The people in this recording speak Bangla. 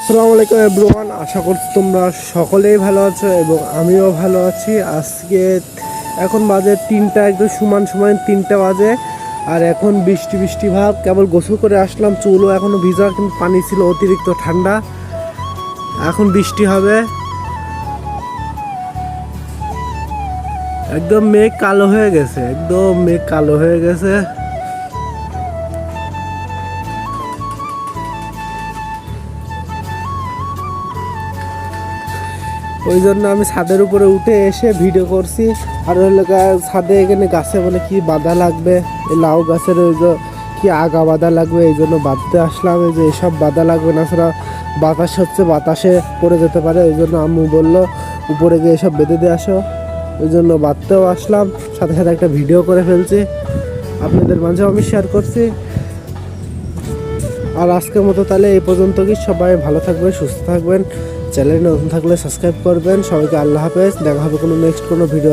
আসসালামু আলাইকুম এভরিওয়ান, আশা করছি তোমরা সকলেই ভালো আছো এবং আমিও ভালো আছি। আজকে এখন বাজে 3টা, একদম সমান সমান 3টা বাজে। আর এখন বৃষ্টি বৃষ্টি ভাব, কেবল গোসল করে আসলাম, চুলও এখনও ভিজা, কিন্তু পানি ছিল অতিরিক্ত ঠান্ডা। এখন বৃষ্টি হবে, একদম মেঘ কালো হয়ে গেছে, একদম মেঘ কালো হয়ে গেছে। ওই জন্য আমি ছাদের উপরে উঠে এসে ভিডিও করছি। আর হলো ছাদে এখানে গাছে বলে কি বাধা লাগবে, এই লাউ গাছের ওই যে কি আগা বাধা লাগবে, এই জন্য বাঁধতে আসলাম। এই যে এসব বাধা লাগবে না, ছাড়া বাতাস হচ্ছে, বাতাসে পড়ে যেতে পারে। ওই জন্য আম্মু বললো উপরে গিয়ে এসব বেঁধে দিয়ে আসো, ওই জন্য বাঁধতেও আসলাম। সাথে সাথে একটা ভিডিও করে ফেলছি, আপনাদের মাঝেও আমি শেয়ার করছি। আর আজকের মতো তাহলে এই পর্যন্ত, কি সবাই ভালো থাকবেন, সুস্থ থাকবেন। চ্যানেলে নতুন থাকলে সাবস্ক্রাইব করবেন। সবাইকে আল্লাহ হাফেজ, দেখা হবে কোনো নেক্সট কোনো ভিডিও।